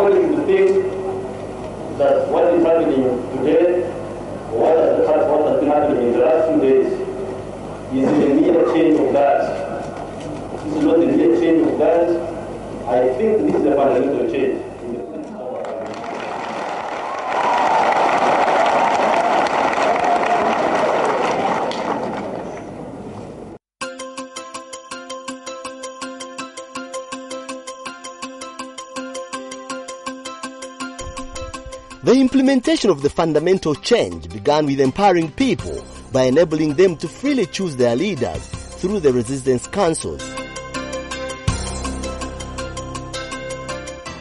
troubling to think that what is happening today, what has been happening in the last few days, is a mere change of guards. This is not a mere change of guards. I think this is a fundamental change. The implementation of the fundamental change began with empowering people by enabling them to freely choose their leaders through the resistance councils.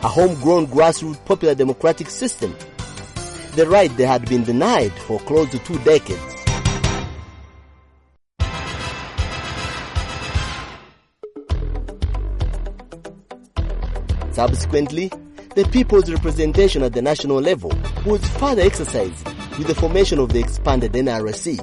A homegrown grassroots popular democratic system, the right they had been denied for close to 2 decades. Subsequently, the people's representation at the national level was further exercised with the formation of the expanded NRC.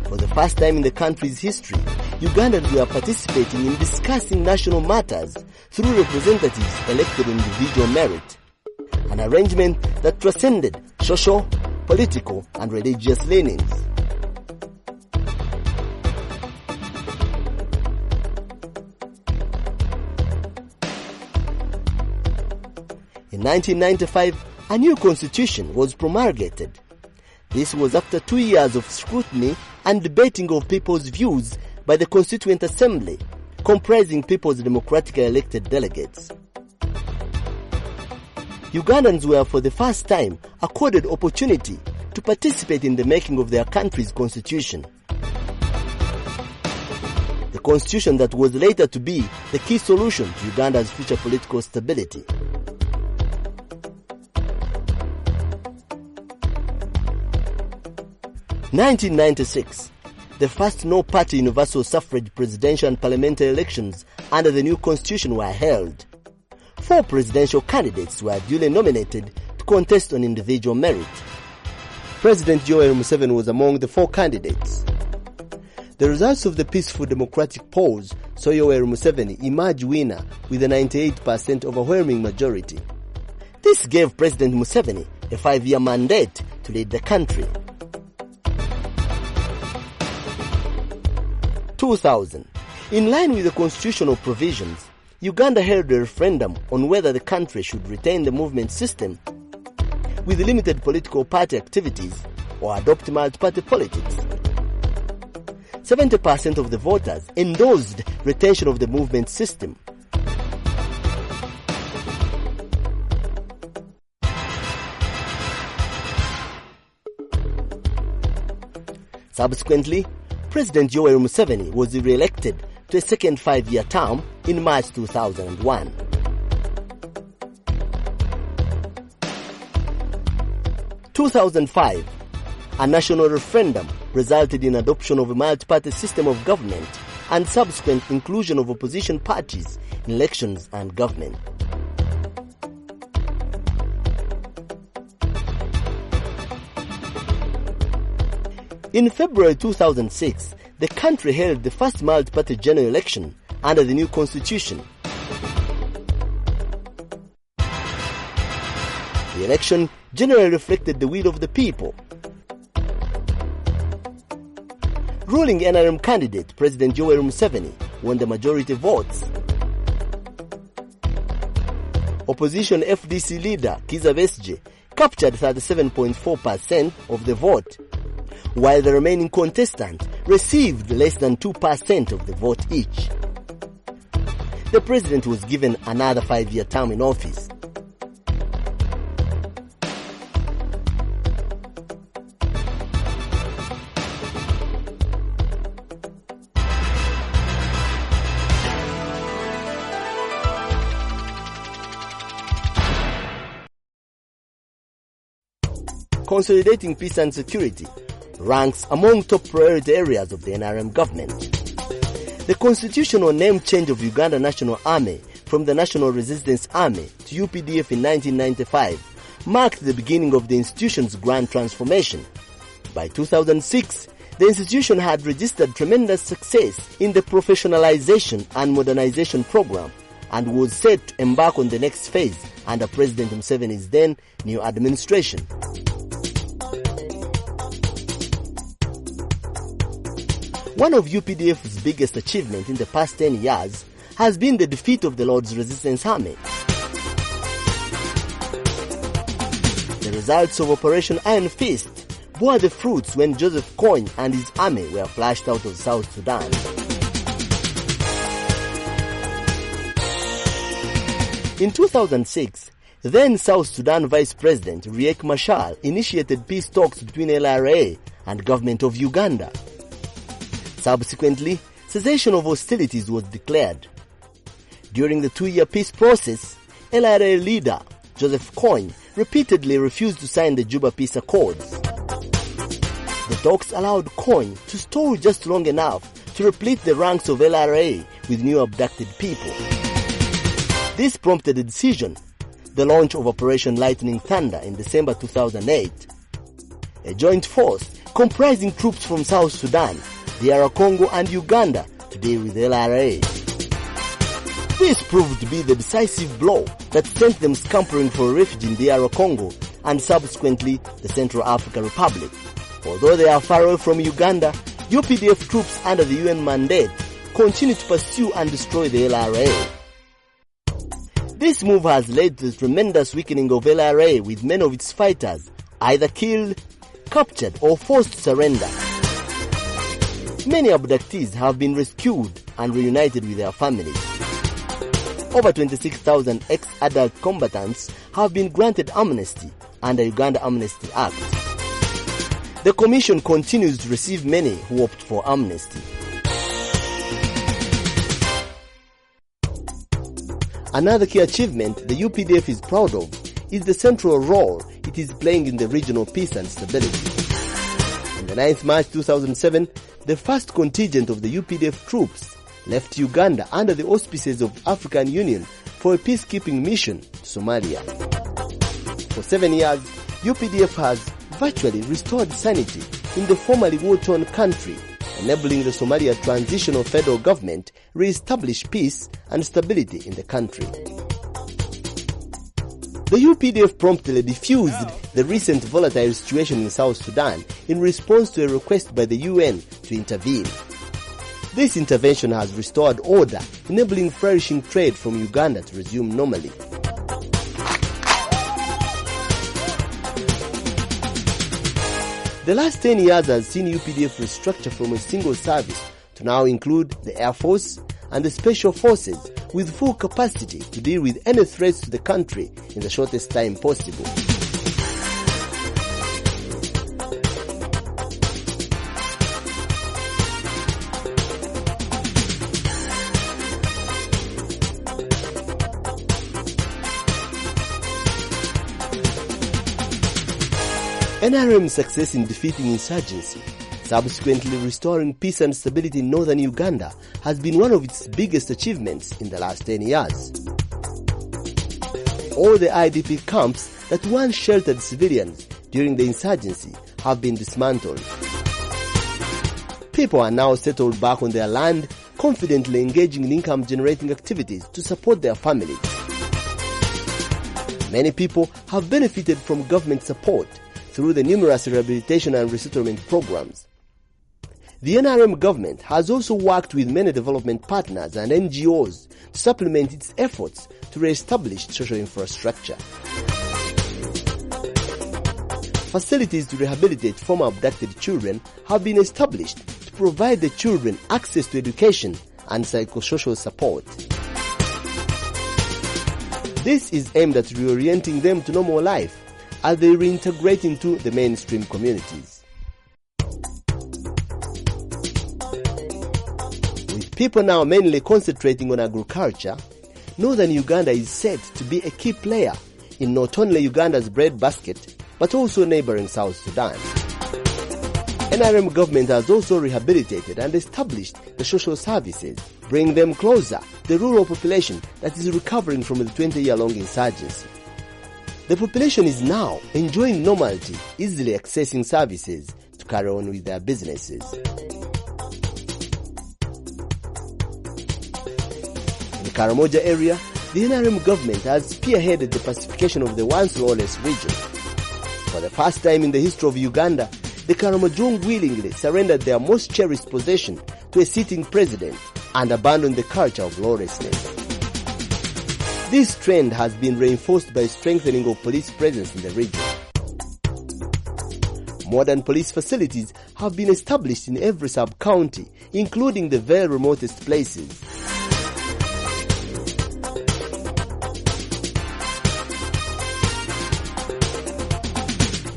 For the first time in the country's history, Ugandans were participating in discussing national matters through representatives elected on individual merit, an arrangement that transcended social, political, and religious leanings. In 1995, a new constitution was promulgated. This was after 2 years of scrutiny and debating of people's views by the Constituent Assembly, comprising people's democratically elected delegates. Ugandans were for the first time accorded opportunity to participate in the making of their country's constitution. The constitution that was later to be the key solution to Uganda's future political stability. In 1996, the first no-party universal suffrage presidential and parliamentary elections under the new constitution were held. 4 presidential candidates were duly nominated to contest on individual merit. President Yoweri Museveni was among the 4 candidates. The results of the peaceful democratic polls saw Yoweri Museveni emerge winner with a 98% overwhelming majority. This gave President Museveni a 5-year mandate to lead the country. 2000. In line with the constitutional provisions, Uganda held a referendum on whether the country should retain the movement system with limited political party activities or adopt multi-party politics. 70% of the voters endorsed retention of the movement system. Subsequently, President Yoweri Museveni was re-elected to a second 5-year term in March 2001. In 2005, a national referendum resulted in adoption of a multi-party system of government and subsequent inclusion of opposition parties in elections and government. In February 2006, the country held the first multi-party general election under the new constitution. The election generally reflected the will of the people. Ruling NRM candidate President Yoweri Museveni won the majority votes. Opposition FDC leader Kizza Besigye captured 37.4% of the vote, while the remaining contestant received less than 2% of the vote each. The president was given another 5-year term in office. Consolidating peace and security ranks among top priority areas of the NRM government. The constitutional name change of Uganda National Army from the National Resistance Army to UPDF in 1995 marked the beginning of the institution's grand transformation. By 2006, the institution had registered tremendous success in the professionalization and modernization program and was set to embark on the next phase under President Museveni's then new administration. One of UPDF's biggest achievements in the past 10 years has been the defeat of the Lord's Resistance Army. The results of Operation Iron Fist bore the fruits when Joseph Kony and his army were flushed out of South Sudan. In 2006, then South Sudan Vice President Riek Machar initiated peace talks between LRA and government of Uganda. Subsequently, cessation of hostilities was declared. During the 2-year peace process, LRA leader Joseph Kony repeatedly refused to sign the Juba Peace Accords. The talks allowed Kony to stall just long enough to replete the ranks of LRA with new abducted people. This prompted a decision, the launch of Operation Lightning Thunder in December 2008. A joint force comprising troops from South Sudan, DR Congo and Uganda to deal with LRA. This proved to be the decisive blow that sent them scampering for refuge in DR Congo and subsequently the Central African Republic. Although they are far away from Uganda, UPDF troops under the UN mandate continue to pursue and destroy the LRA. This move has led to the tremendous weakening of LRA, with many of its fighters either killed, captured or forced to surrender. Many abductees have been rescued and reunited with their families. Over 26,000 ex-adult combatants have been granted amnesty under Uganda Amnesty Act. The Commission continues to receive many who opt for amnesty. Another key achievement the UPDF is proud of is the central role it is playing in the regional peace and stability. On the 9th March 2007, the first contingent of the UPDF troops left Uganda under the auspices of the African Union for a peacekeeping mission to Somalia. For 7 years, UPDF has virtually restored sanity in the formerly war-torn country, enabling the Somalia Transitional Federal Government re-establish peace and stability in the country. The UPDF promptly defused the recent volatile situation in South Sudan in response to a request by the UN to intervene. This intervention has restored order, enabling flourishing trade from Uganda to resume normally. The last 10 years has seen UPDF restructure from a single service to now include the Air Force and the Special Forces, with full capacity to deal with any threats to the country in the shortest time possible. NRM's success in defeating insurgency, subsequently restoring peace and stability in northern Uganda, has been one of its biggest achievements in the last 10 years. All the IDP camps that once sheltered civilians during the insurgency have been dismantled. People are now settled back on their land, confidently engaging in income-generating activities to support their families. Many people have benefited from government support through the numerous rehabilitation and resettlement programs. The NRM government has also worked with many development partners and NGOs to supplement its efforts to re-establish social infrastructure. Facilities to rehabilitate former abducted children have been established to provide the children access to education and psychosocial support. This is aimed at reorienting them to normal life as they reintegrate into the mainstream communities. With people now mainly concentrating on agriculture, northern Uganda is set to be a key player in not only Uganda's breadbasket, but also neighboring South Sudan. NRM government has also rehabilitated and established the social services, bringing them closer to the rural population that is recovering from the 20-year-long insurgency. The population is now enjoying normality, easily accessing services to carry on with their businesses. In Karamoja area, the NRM government has spearheaded the pacification of the once lawless region. For the first time in the history of Uganda, the Karamojong willingly surrendered their most cherished possession to a sitting president and abandoned the culture of lawlessness. This trend has been reinforced by strengthening of police presence in the region. Modern police facilities have been established in every sub-county, including the very remotest places.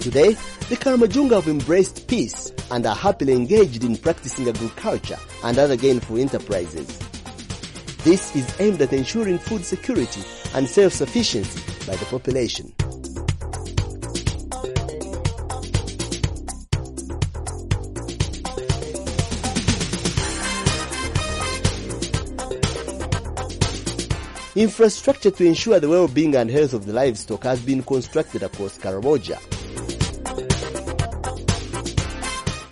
Today, the Karamojong have embraced peace and are happily engaged in practicing agriculture and other gainful enterprises. This is aimed at ensuring food security and self-sufficiency by the population. Infrastructure to ensure the well-being and health of the livestock has been constructed across Karamoja.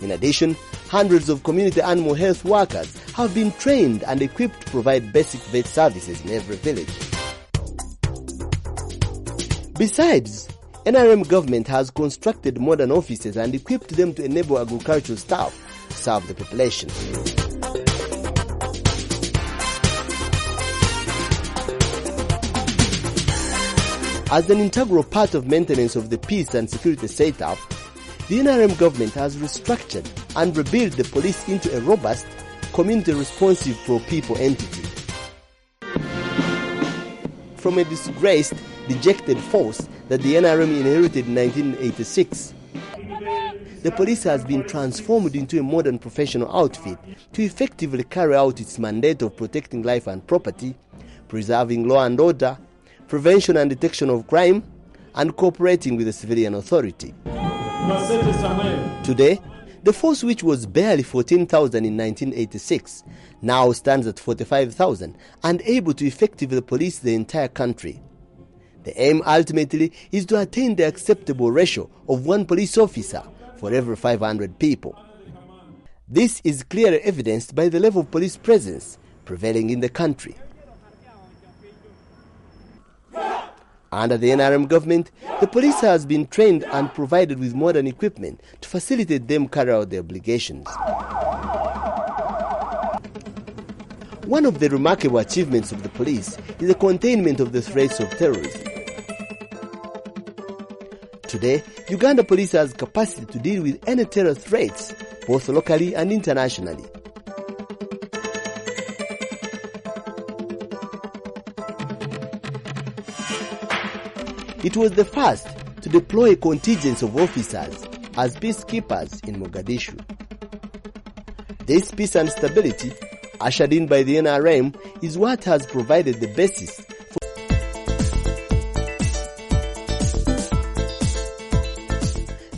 In addition, hundreds of community animal health workers have been trained and equipped to provide basic vet services in every village. Besides, NRM government has constructed modern offices and equipped them to enable agricultural staff to serve the population. As an integral part of maintenance of the peace and security setup, the NRM government has restructured and rebuilt the police into a robust, community-responsive pro-people entity. From a disgraced, dejected force that the NRM inherited in 1986, the police has been transformed into a modern professional outfit to effectively carry out its mandate of protecting life and property, preserving law and order, prevention and detection of crime, and cooperating with the civilian authority. Today, the force, which was barely 14,000 in 1986, now stands at 45,000 and able to effectively police the entire country. The aim ultimately is to attain the acceptable ratio of one police officer for every 500 people. This is clearly evidenced by the level of police presence prevailing in the country. Under the NRM government, the police has been trained and provided with modern equipment to facilitate them carry out their obligations. One of the remarkable achievements of the police is the containment of the threats of terrorism. Today, Uganda police has capacity to deal with any terror threats, both locally and internationally. It was the first to deploy contingents of officers as peacekeepers in Mogadishu. This peace and stability, ushered in by the NRM, is what has provided the basis for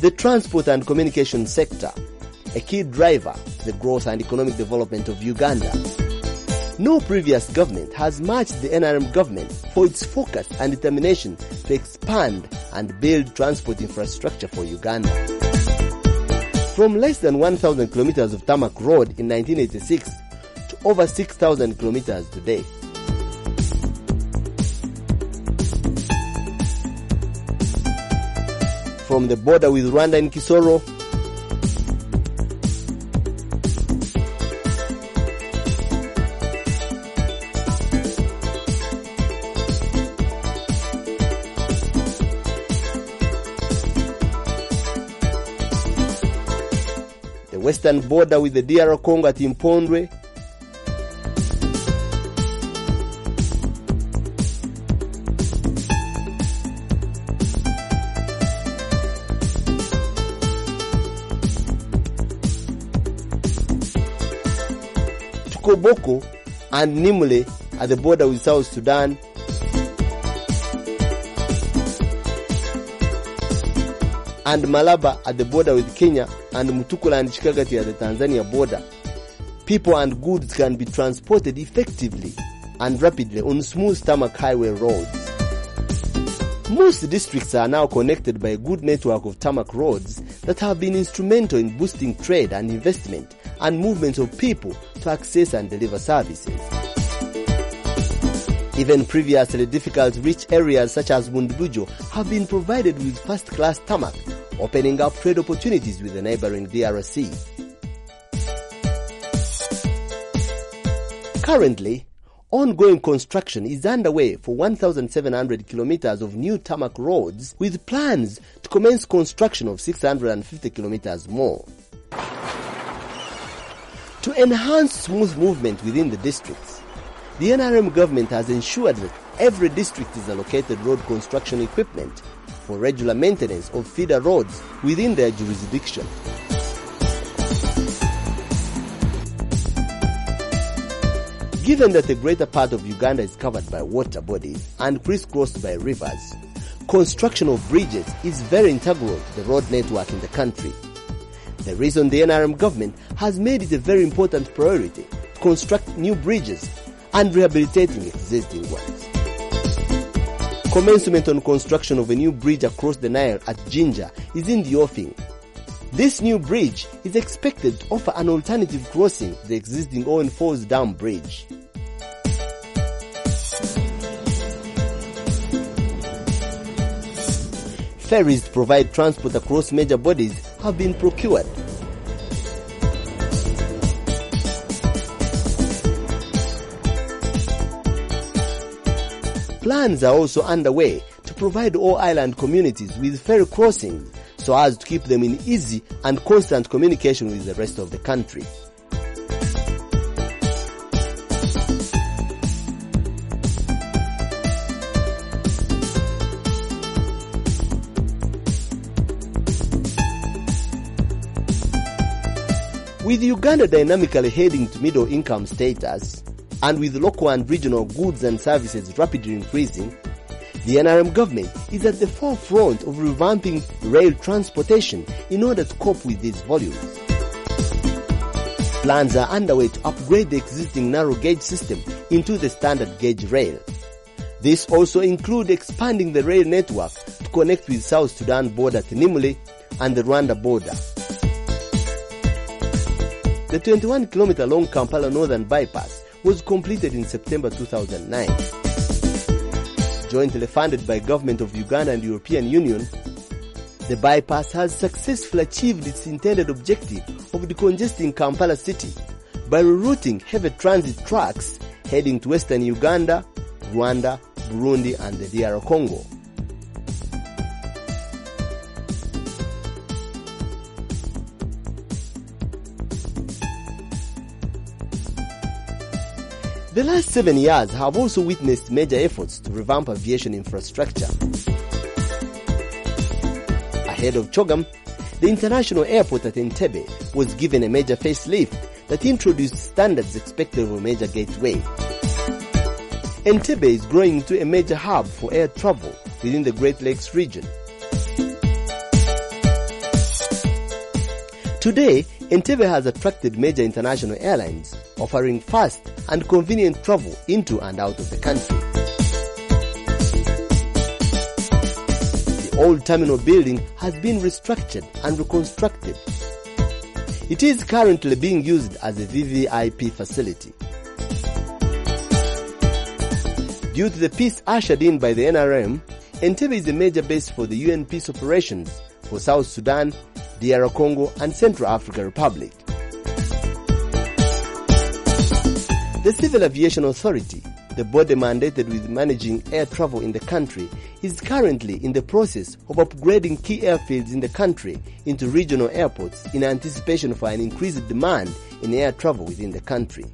the transport and communication sector, a key driver to the growth and economic development of Uganda. No previous government has matched the NRM government for its focus and determination to expand and build transport infrastructure for Uganda. From less than 1,000 kilometers of tarmac road in 1986 to over 6,000 kilometers today. From the border with Rwanda in Kisoro western border with the DR Congo at Impondwe, to Koboko and Nimule at the border with South Sudan, and Malaba at the border with Kenya, and Mutukula and Chikagati at the Tanzania border. People and goods can be transported effectively and rapidly on smooth tarmac highway roads. Most districts are now connected by a good network of tarmac roads that have been instrumental in boosting trade and investment and movement of people to access and deliver services. Even previously difficult-reach areas such as Bundubujo have been provided with first-class tarmac, opening up trade opportunities with the neighboring DRC. Currently, ongoing construction is underway for 1,700 kilometers of new tarmac roads, with plans to commence construction of 650 kilometers more. To enhance smooth movement within the districts, the NRM government has ensured that every district is allocated road construction equipment for regular maintenance of feeder roads within their jurisdiction. Given that the greater part of Uganda is covered by water bodies and crisscrossed by rivers, construction of bridges is very integral to the road network in the country. The reason the NRM government has made it a very important priority to construct new bridges and rehabilitating existing ones. Commencement on construction of a new bridge across the Nile at Jinja is in the offing. This new bridge is expected to offer an alternative crossing to the existing Owen Falls Dam Bridge. Ferries to provide transport across major bodies have been procured. Plans are also underway to provide all island communities with ferry crossings so as to keep them in easy and constant communication with the rest of the country. With Uganda dynamically heading to middle income status, and with local and regional goods and services rapidly increasing, the NRM government is at the forefront of revamping rail transportation in order to cope with these volumes. Plans are underway to upgrade the existing narrow gauge system into the standard gauge rail. This also includes expanding the rail network to connect with South Sudan border to Nimule and the Rwanda border. The 21-kilometer long Kampala Northern Bypass was completed in September 2009. Jointly funded by Government of Uganda and European Union, the bypass has successfully achieved its intended objective of decongesting Kampala city by rerouting heavy transit trucks heading to western Uganda, Rwanda, Burundi and the DR Congo. The last 7 years have also witnessed major efforts to revamp aviation infrastructure. Ahead of CHOGM, the international airport at Entebbe was given a major facelift that introduced standards expected of a major gateway. Entebbe is growing into a major hub for air travel within the Great Lakes region. Today, Entebbe has attracted major international airlines, offering fast and convenient travel into and out of the country. The old terminal building has been restructured and reconstructed. It is currently being used as a VVIP facility. Due to the peace ushered in by the NRM, Entebbe is a major base for the UN peace operations for South Sudan, DR Congo and Central African Republic. The Civil Aviation Authority, the body mandated with managing air travel in the country, is currently in the process of upgrading key airfields in the country into regional airports in anticipation for an increased demand in air travel within the country.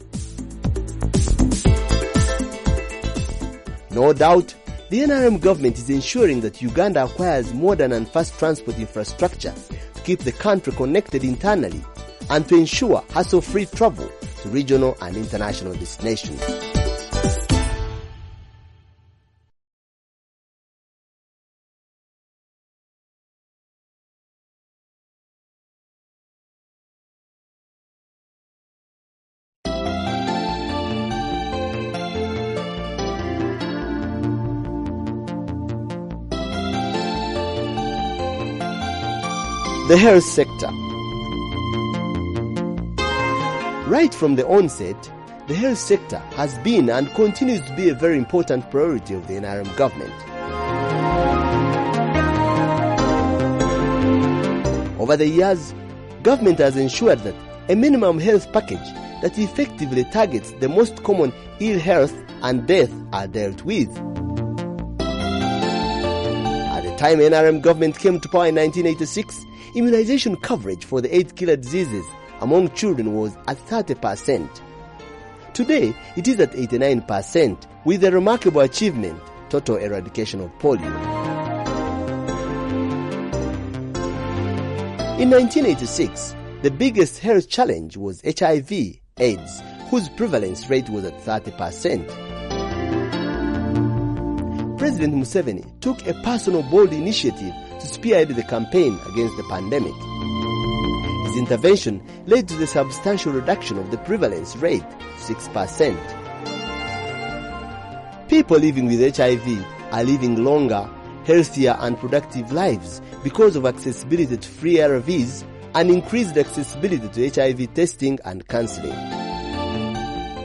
No doubt, the NRM government is ensuring that Uganda acquires modern and fast transport infrastructure to keep the country connected internally and to ensure hassle-free travel to regional and international destinations. The health sector. Right from the onset, the health sector has been and continues to be a very important priority of the NRM government. Over the years, government has ensured that a minimum health package that effectively targets the most common ill health and death are dealt with. At the time NRM government came to power in 1986, immunization coverage for the 8 killer diseases among children was at 30%. Today, it is at 89%, with a remarkable achievement, total eradication of polio. In 1986, the biggest health challenge was HIV/AIDS, whose prevalence rate was at 30%. President Museveni took a personal bold initiative to spearhead the campaign against the pandemic. His intervention led to the substantial reduction of the prevalence rate to 6%. People living with HIV are living longer, healthier and productive lives because of accessibility to free ARVs and increased accessibility to HIV testing and counseling.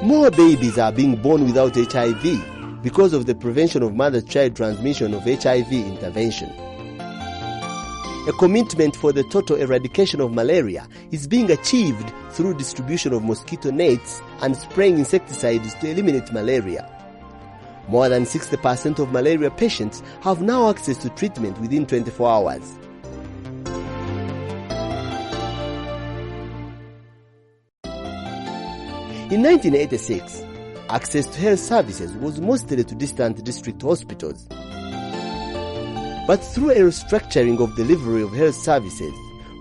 More babies are being born without HIV because of the prevention of mother-child transmission of HIV intervention. A commitment for the total eradication of malaria is being achieved through distribution of mosquito nets and spraying insecticides to eliminate malaria. More than 60% of malaria patients have now access to treatment within 24 hours. In 1986, access to health services was mostly to distant district hospitals. But through a restructuring of delivery of health services,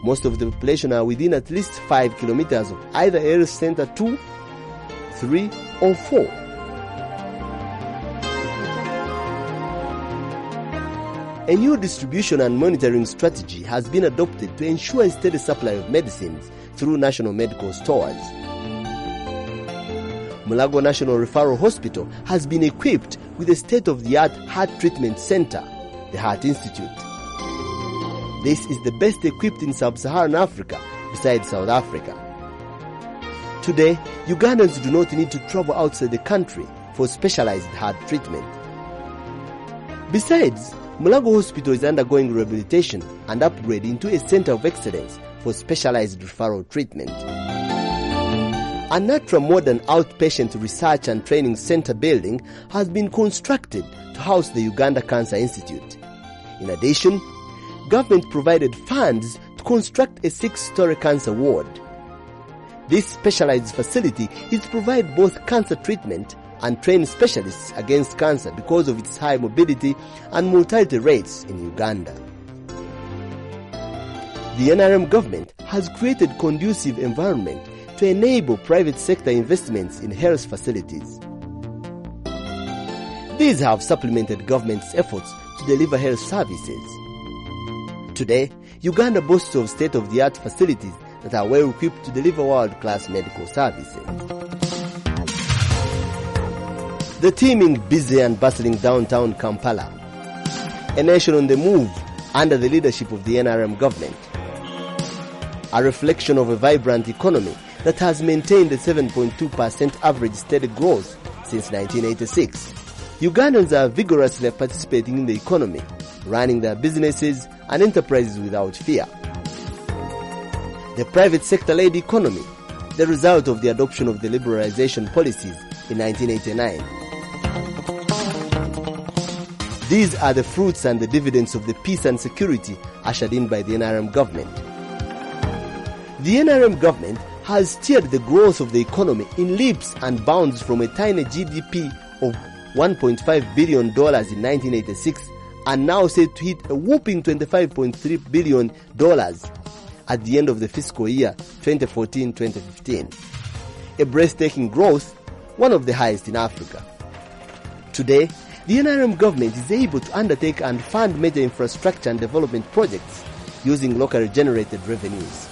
most of the population are within at least 5 kilometers of either health center 2, 3, or 4. A new distribution and monitoring strategy has been adopted to ensure a steady supply of medicines through national medical stores. Mulago National Referral Hospital has been equipped with a state-of-the-art heart treatment center, the Heart Institute. This is the best equipped in sub-Saharan Africa, besides South Africa. Today, Ugandans do not need to travel outside the country for specialized heart treatment. Besides, Mulago Hospital is undergoing rehabilitation and upgrade into a center of excellence for specialized referral treatment. A natural modern outpatient research and training center building has been constructed to house the Uganda Cancer Institute. In addition, government provided funds to construct a 6-story cancer ward. This specialized facility is to provide both cancer treatment and train specialists against cancer because of its high mobility and mortality rates in Uganda. The NRM government has created conducive environment to enable private sector investments in health facilities. These have supplemented government's efforts to deliver health services. Today, Uganda boasts of state-of-the-art facilities that are well equipped to deliver world-class medical services. The teeming, busy and bustling downtown Kampala, a nation on the move under the leadership of the NRM government, a reflection of a vibrant economy that has maintained a 7.2% average steady growth since 1986. Ugandans are vigorously participating in the economy, running their businesses and enterprises without fear. The private sector-led economy, the result of the adoption of the liberalization policies in 1989. These are the fruits and the dividends of the peace and security ushered in by the NRM government. The NRM government has steered the growth of the economy in leaps and bounds from a tiny GDP of $1.5 billion in 1986 and now set to hit a whopping $25.3 billion at the end of the fiscal year 2014-2015. A breathtaking growth, one of the highest in Africa. Today, the NRM government is able to undertake and fund major infrastructure and development projects using locally generated revenues.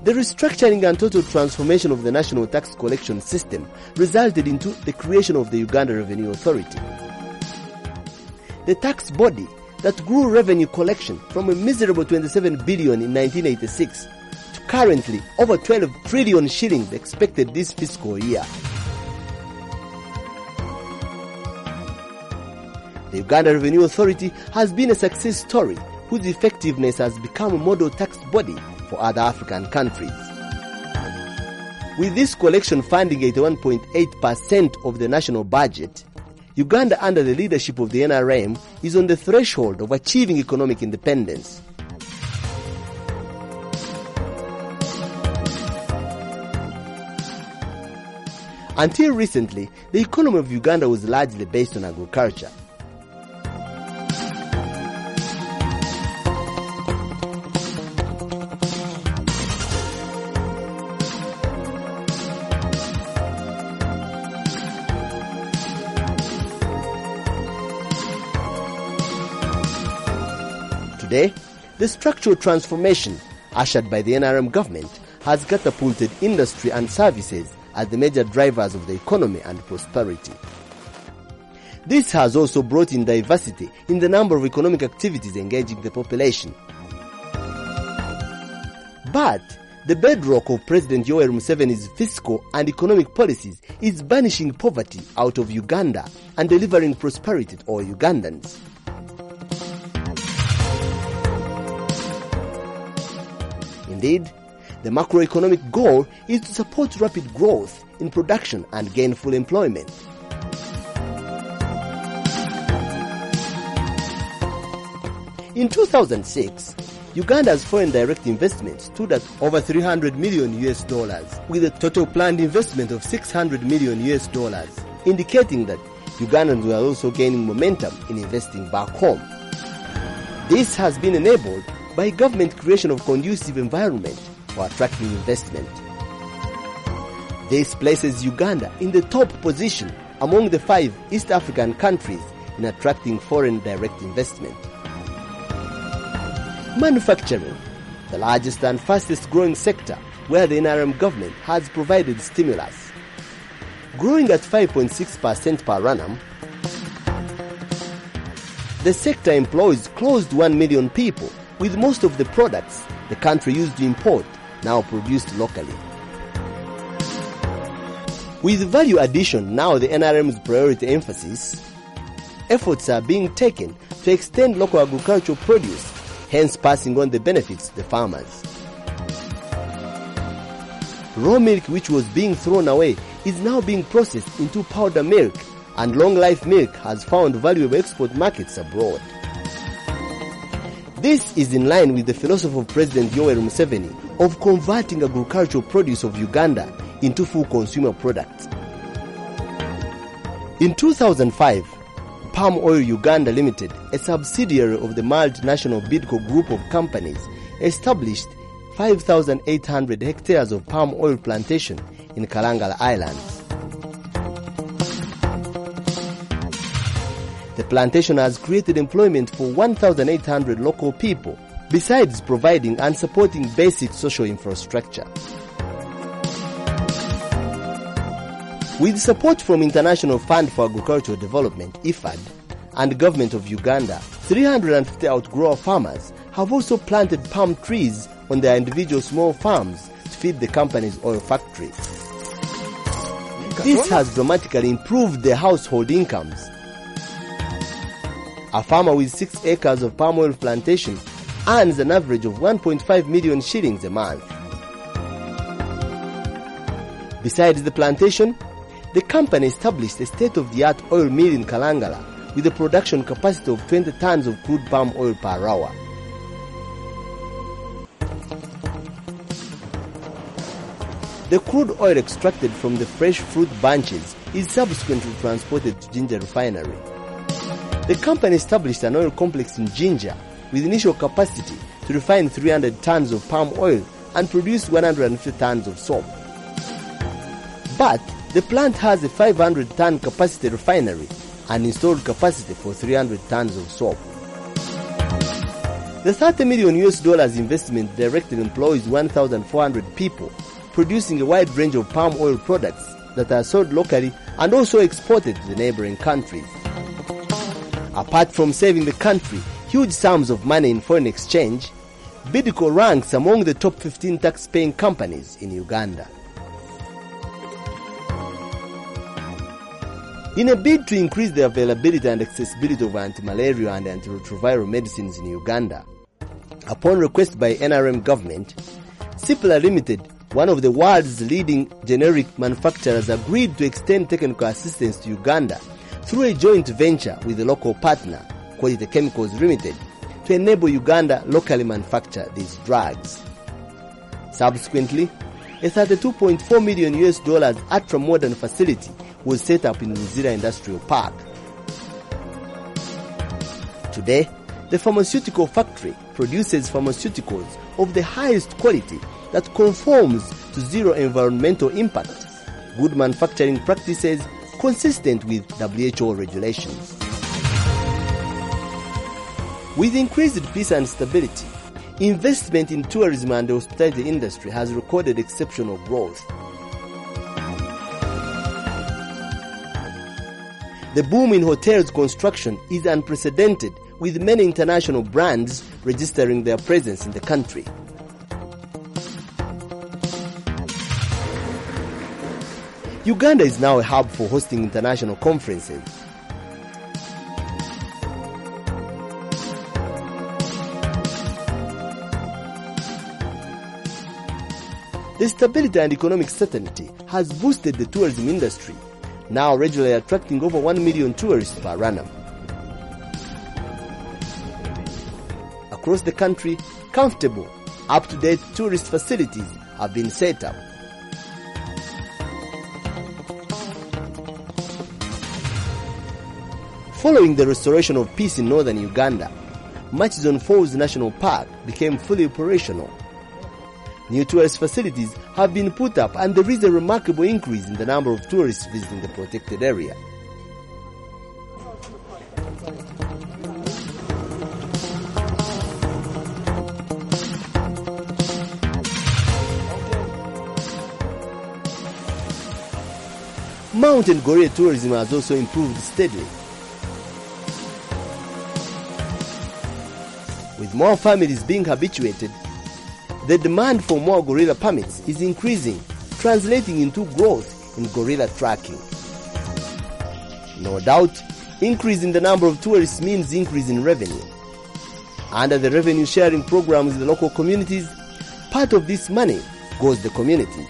The restructuring and total transformation of the national tax collection system resulted into the creation of the Uganda Revenue Authority. The tax body that grew revenue collection from a miserable $27 billion in 1986 to Currently, over 12 trillion shillings expected this fiscal year. The Uganda Revenue Authority has been a success story whose effectiveness has become a model tax body for other African countries. With this collection funding 81.8% of the national budget, Uganda, under the leadership of the NRM, is on the threshold of achieving economic independence. Until recently, the economy of Uganda was largely based on agriculture. Today, the structural transformation ushered by the NRM government has catapulted industry and services as the major drivers of the economy and prosperity. This has also brought in diversity in the number of economic activities engaging the population. But the bedrock of President Yoweri Museveni's fiscal and economic policies is banishing poverty out of Uganda and delivering prosperity to all Ugandans. Indeed, the macroeconomic goal is to support rapid growth in production and gainful employment. In 2006, Uganda's foreign direct investment stood at over $300 million, with a total planned investment of $600 million, indicating that Ugandans were also gaining momentum in investing back home. This has been enabled by government creation of conducive environment for attracting investment. This places Uganda in the top position among the 5 East African countries in attracting foreign direct investment. Manufacturing, the largest and fastest growing sector where the NRM government has provided stimulus. Growing at 5.6% per annum, the sector employs close to 1 million people, with most of the products the country used to import now produced locally. With value addition now the NRM's priority emphasis, efforts are being taken to extend local agricultural produce, hence passing on the benefits to the farmers. Raw milk which was being thrown away is now being processed into powder milk, and long-life milk has found valuable export markets abroad. This is in line with the philosophy of President Yoweri Museveni of converting agricultural produce of Uganda into full consumer products. In 2005, Palm Oil Uganda Limited, a subsidiary of the multinational Bidco group of companies, established 5,800 hectares of palm oil plantation in Kalangala Islands. The plantation has created employment for 1,800 local people, besides providing and supporting basic social infrastructure. With support from International Fund for Agricultural Development, IFAD, and Government of Uganda, 350 outgrower farmers have also planted palm trees on their individual small farms to feed the company's oil factory. This has dramatically improved their household incomes. A farmer with 6 acres of palm oil plantation earns an average of 1.5 million shillings a month. Besides the plantation, the company established a state-of-the-art oil mill in Kalangala with a production capacity of 20 tons of crude palm oil per hour. The crude oil extracted from the fresh fruit bunches is subsequently transported to Jinja refinery. The company established an oil complex in Jinja with initial capacity to refine 300 tons of palm oil and produce 150 tons of soap. But the plant has a 500-ton capacity refinery and installed capacity for 300 tons of soap. The $30 million investment directly employs 1,400 people, producing a wide range of palm oil products that are sold locally and also exported to the neighboring countries. Apart from saving the country huge sums of money in foreign exchange, Bidco ranks among the top 15 tax-paying companies in Uganda. In a bid to increase the availability and accessibility of anti-malaria and antiretroviral medicines in Uganda, upon request by NRM government, Cipla Limited, one of the world's leading generic manufacturers, agreed to extend technical assistance to Uganda through a joint venture with the local partner, Quality Chemicals Limited, to enable Uganda locally manufacture these drugs. Subsequently, a $32.4 million ultra-modern facility was set up in Luzira Industrial Park. Today, the pharmaceutical factory produces pharmaceuticals of the highest quality that conforms to zero environmental impact, good manufacturing practices consistent with WHO regulations. With increased peace and stability, investment in tourism and the hospitality industry has recorded exceptional growth. The boom in hotels construction is unprecedented, with many international brands registering their presence in the country. Uganda is now a hub for hosting international conferences. The stability and economic certainty has boosted the tourism industry, now regularly attracting over 1 million tourists per annum. Across the country, comfortable, up-to-date tourist facilities have been set up. Following the restoration of peace in northern Uganda, Murchison Falls National Park became fully operational. New tourist facilities have been put up and there is a remarkable increase in the number of tourists visiting the protected area. Mountain gorilla tourism has also improved steadily. With more families being habituated, the demand for more gorilla permits is increasing, translating into growth in gorilla tracking. No doubt, increase in the number of tourists means increase in revenue. Under the revenue sharing programs with the local communities, part of this money goes to the communities.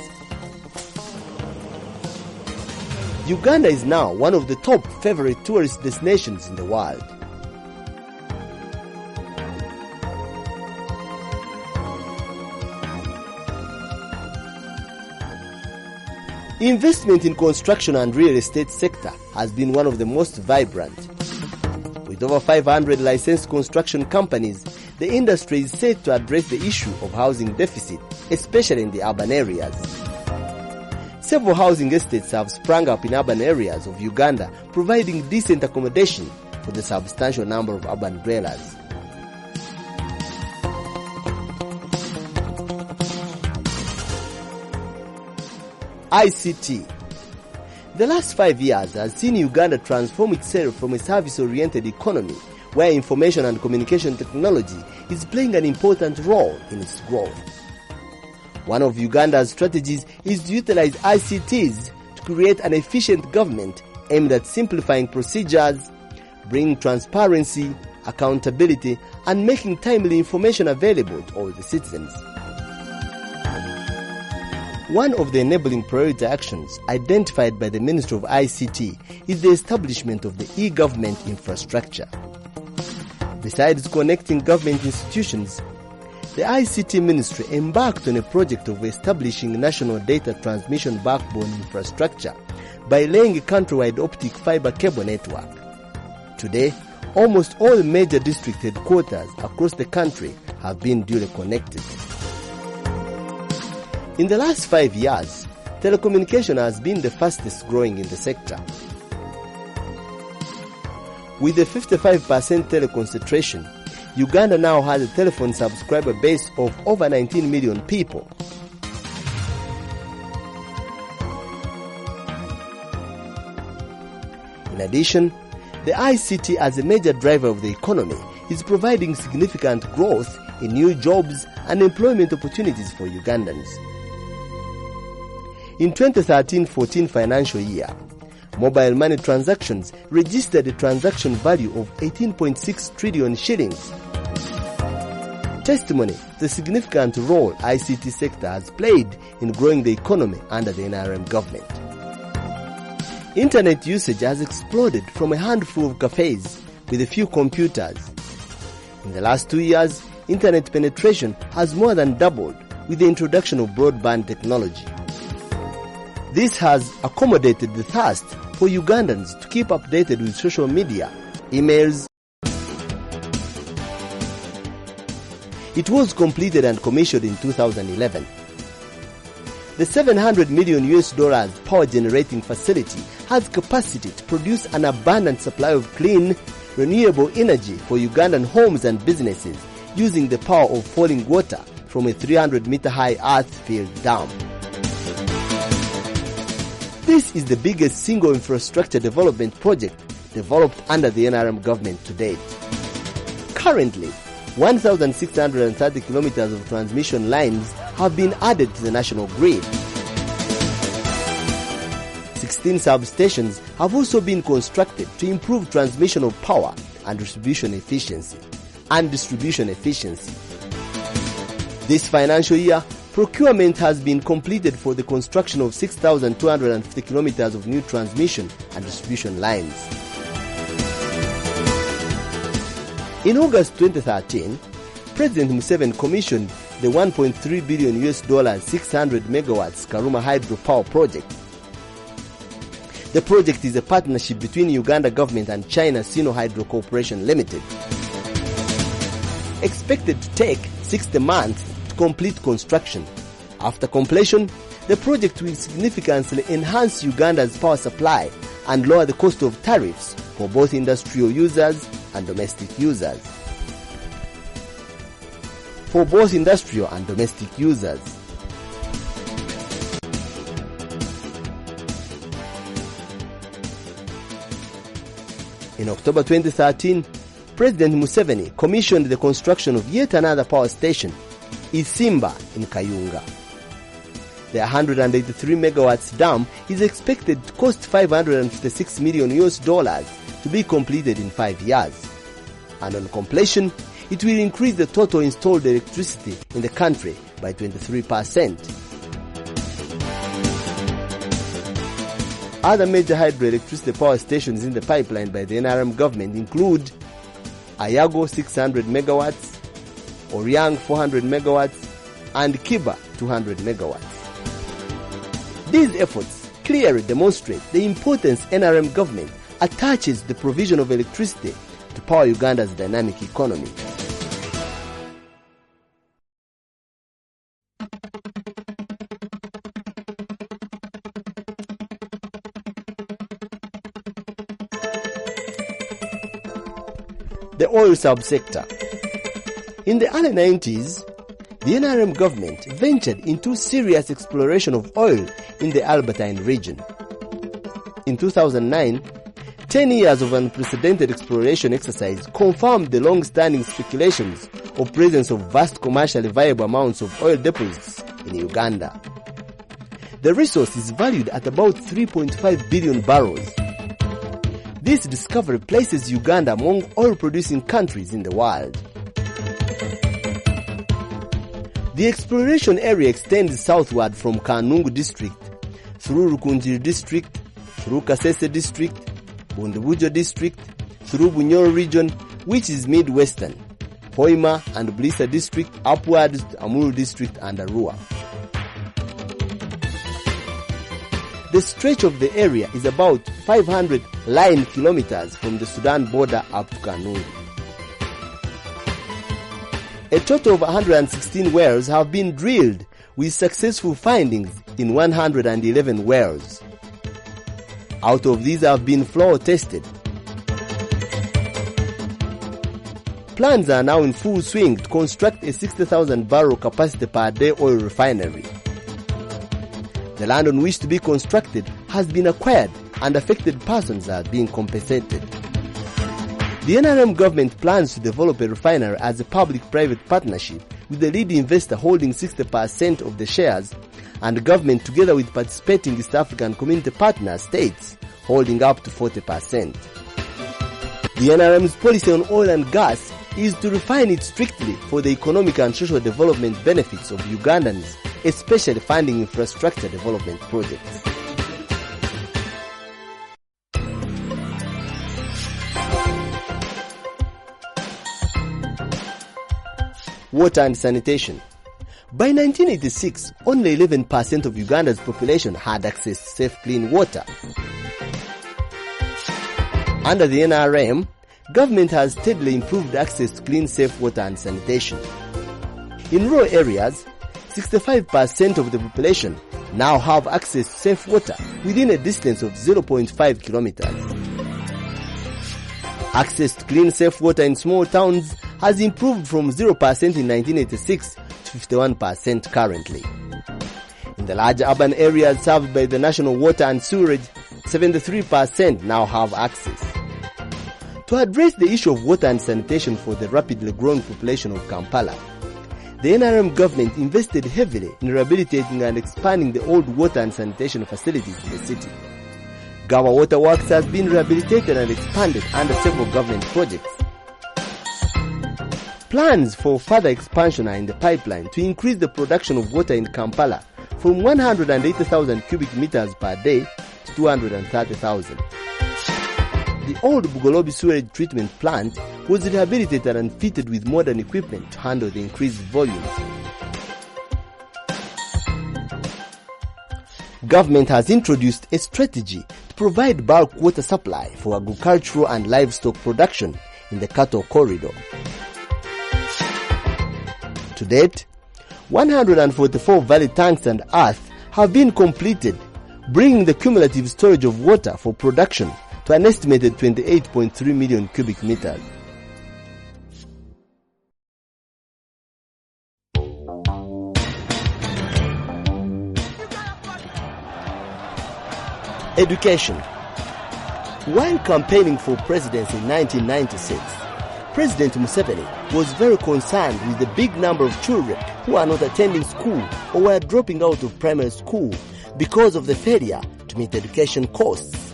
Uganda is now one of the top favorite tourist destinations in the world. Investment in construction and real estate sector has been one of the most vibrant. With over 500 licensed construction companies, the industry is set to address the issue of housing deficit, especially in the urban areas. Several housing estates have sprung up in urban areas of Uganda, providing decent accommodation for the substantial number of urban dwellers. ICT. The last 5 years has seen Uganda transform itself from a service-oriented economy where information and communication technology is playing an important role in its growth. One of Uganda's strategies is to utilize ICTs to create an efficient government aimed at simplifying procedures, bringing transparency, accountability, and making timely information available to all the citizens. One of the enabling priority actions identified by the Ministry of ICT is the establishment of the e-government infrastructure. Besides connecting government institutions, the ICT Ministry embarked on a project of establishing national data transmission backbone infrastructure by laying a countrywide optic fiber cable network. Today, almost all major district headquarters across the country have been duly connected. In the last 5 years, telecommunication has been the fastest growing in the sector. With a 55% teleconcentration, Uganda now has a telephone subscriber base of over 19 million people. In addition, the ICT as a major driver of the economy is providing significant growth in new jobs and employment opportunities for Ugandans. In 2013-14 financial year, mobile money transactions registered a transaction value of 18.6 trillion shillings. Testimony to the significant role ICT sector has played in growing the economy under the NRM government. Internet usage has exploded from a handful of cafes with a few computers. In the last 2 years, internet penetration has more than doubled with the introduction of broadband technology. This has accommodated the thirst for Ugandans to keep updated with social media, emails. It was completed and commissioned in 2011. The $700 million power generating facility has capacity to produce an abundant supply of clean, renewable energy for Ugandan homes and businesses using the power of falling water from a 300-meter high earth-filled dam. This is the biggest single infrastructure development project developed under the NRM government to date. Currently, 1,630 kilometers of transmission lines have been added to the national grid. 16 substations have also been constructed to improve transmission of power and distribution efficiency. This financial year, procurement has been completed for the construction of 6,250 kilometers of new transmission and distribution lines. In August 2013, President Museveni commissioned the $1.3 billion 600 megawatts Karuma hydropower project. The project is a partnership between Uganda government and China Sino Hydro Corporation Limited. Expected to take 60 months to complete construction. After completion, the project will significantly enhance Uganda's power supply and lower the cost of tariffs for both industrial users and domestic users. In October 2013, President Museveni commissioned the construction of yet another power station, Isimba in Kayunga. The 183 megawatts dam is expected to cost $556 million to be completed in 5 years. And on completion, it will increase the total installed electricity in the country by 23%. Other major hydroelectricity power stations in the pipeline by the NRM government include Ayago 600 megawatts, Oriang 400 megawatts, and Kiba 200 megawatts. These efforts clearly demonstrate the importance NRM government attaches the provision of electricity to power Uganda's dynamic economy. The oil subsector. In the early 90s, the NRM government ventured into serious exploration of oil in the Albertine region. In 2009, 10 years of unprecedented exploration exercise confirmed the long-standing speculations of presence of vast commercially viable amounts of oil deposits in Uganda. The resource is valued at about 3.5 billion barrels. This discovery places Uganda among oil-producing countries in the world. The exploration area extends southward from Kanungu district, through Rukunjiri district, through Kasese district, Bundubujo district, through Bunyoro region, which is mid-western, Hoima and Blissa district, upwards to Amuru district and Arua. The stretch of the area is about 500 line kilometers from the Sudan border up to Kanungu. A total of 116 wells have been drilled with successful findings in 111 wells. Out of these have been flow tested. Plans are now in full swing to construct a 60,000 barrel capacity per day oil refinery. The land on which to be constructed has been acquired and affected persons are being compensated. The NRM government plans to develop a refinery as a public-private partnership with the lead investor holding 60% of the shares and the government together with participating East African community partner states holding up to 40%. The NRM's policy on oil and gas is to refine it strictly for the economic and social development benefits of Ugandans, especially funding infrastructure development projects. Water and sanitation. By 1986, only 11% of Uganda's population had access to safe, clean water. Under the NRM, government has steadily improved access to clean, safe water and sanitation. In rural areas, 65% of the population now have access to safe water within a distance of 0.5 kilometers. Access to clean, safe water in small towns has improved from 0% in 1986 to 51% currently. In the large urban areas served by the National Water and Sewerage, 73% now have access. To address the issue of water and sanitation for the rapidly growing population of Kampala, the NRM government invested heavily in rehabilitating and expanding the old water and sanitation facilities in the city. Gawa Water Works has been rehabilitated and expanded under several government projects. Plans for further expansion are in the pipeline to increase the production of water in Kampala from 180,000 cubic meters per day to 230,000. The old Bugolobi sewage treatment plant was rehabilitated and fitted with modern equipment to handle the increased volumes. Government has introduced a strategy to provide bulk water supply for agricultural and livestock production in the cattle corridor. To date, 144 valley tanks and earth have been completed, bringing the cumulative storage of water for production to an estimated 28.3 million cubic meters. Education. While campaigning for presidency in 1996, President Museveni was very concerned with the big number of children who are not attending school or were dropping out of primary school because of the failure to meet education costs.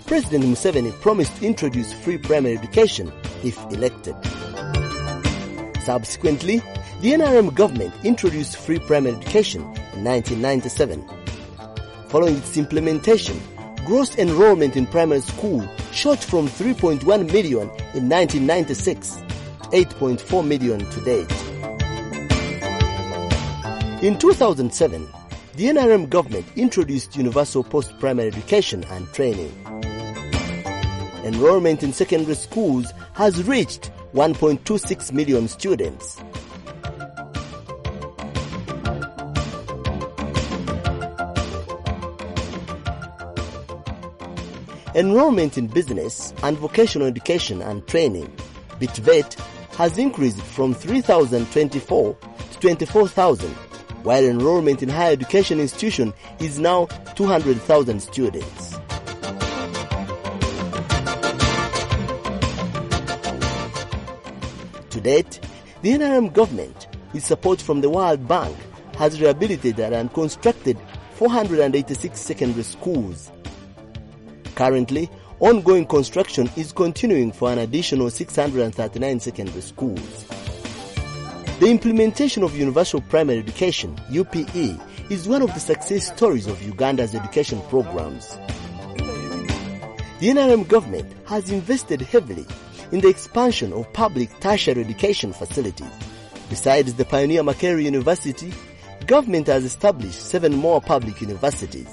President Museveni promised to introduce free primary education if elected. Subsequently, the NRM government introduced free primary education in 1997. Following its implementation, gross enrollment in primary school shot from 3.1 million in 1996, 8.4 million to date. In 2007, the NRM government introduced universal post-primary education and training. Enrollment in secondary schools has reached 1.26 million students. Enrollment in business and vocational education and training, BITVET, has increased from 3,024 to 24,000, while enrollment in higher education institution is now 200,000 students. To date, the NRM government, with support from the World Bank, has rehabilitated and constructed 486 secondary schools. Currently, ongoing construction is continuing for an additional 639 secondary schools. The implementation of universal primary education, UPE, is one of the success stories of Uganda's education programs. The NRM government has invested heavily in the expansion of public tertiary education facilities. Besides the pioneer Makerere University, government has established 7 more public universities.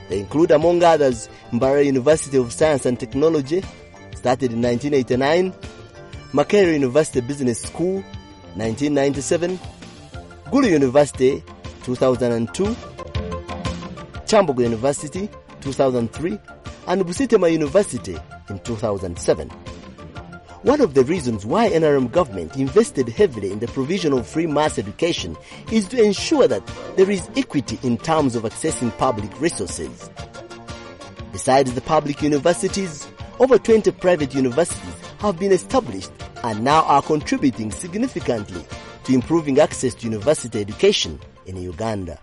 They include, among others, Mbarara University of Science and Technology, started in 1989, Makerere University Business School, 1997, Gulu University, 2002, Chambogo University, 2003, and Busitema University in 2007. One of the reasons why NRM government invested heavily in the provision of free mass education is to ensure that there is equity in terms of accessing public resources. Besides the public universities, over 20 private universities have been established and now are contributing significantly to improving access to university education in Uganda.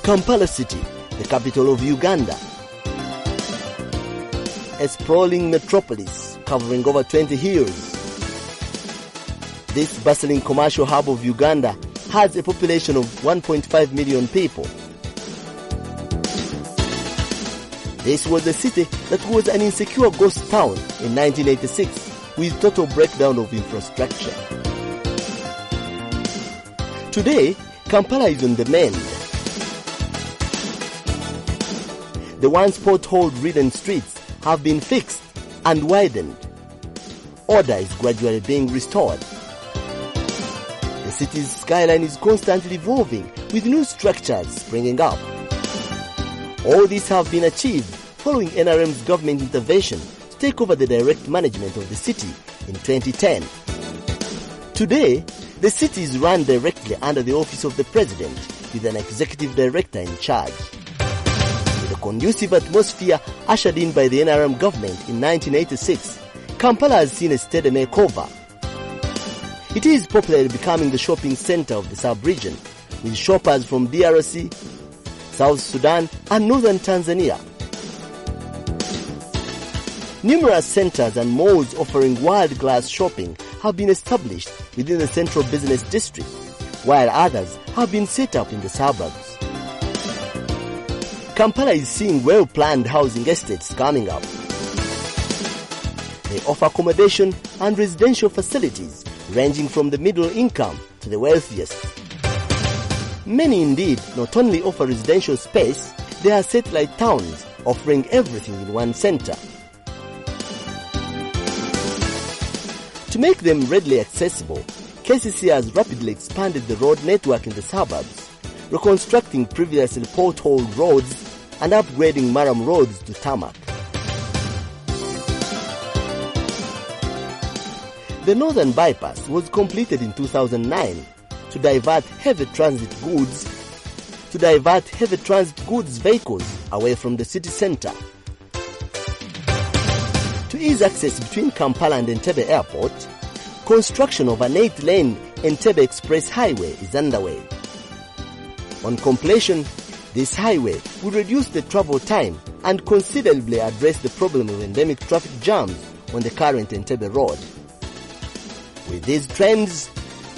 Kampala City, the capital of Uganda. A sprawling metropolis covering over 20 hills. This bustling commercial hub of Uganda has a population of 1.5 million people. This was a city that was an insecure ghost town in 1986 with total breakdown of infrastructure. Today, Kampala is on the mend. The once pothole-ridden streets have been fixed and widened. Order is gradually being restored. The city's skyline is constantly evolving with new structures springing up. All these have been achieved following NRM's government intervention to take over the direct management of the city in 2010. Today, the city is run directly under the office of the president with an executive director in charge. With a conducive atmosphere ushered in by the NRM government in 1986, Kampala has seen a steady makeover. It is popularly becoming the shopping center of the sub-region, with shoppers from DRC, South Sudan and northern Tanzania. Numerous centers and malls offering world-class shopping have been established within the central business district, while others have been set up in the suburbs. Kampala is seeing well-planned housing estates coming up. They offer accommodation and residential facilities ranging from the middle income to the wealthiest. Many indeed not only offer residential space, they are satellite towns offering everything in one center. To make them readily accessible, KCC has rapidly expanded the road network in the suburbs, reconstructing previously potholed roads and upgrading Maram roads to tarmac. The northern bypass was completed in 2009 to divert heavy transit goods vehicles away from the city center. To ease access between Kampala and Entebbe Airport, construction of an 8-lane Entebbe Express Highway is underway. On completion, this highway will reduce the travel time and considerably address the problem of endemic traffic jams on the current Entebbe road. With these trends,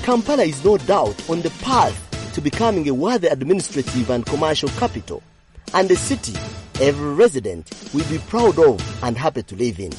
Kampala is no doubt on the path to becoming a worthy administrative and commercial capital, and a city every resident will be proud of and happy to live in.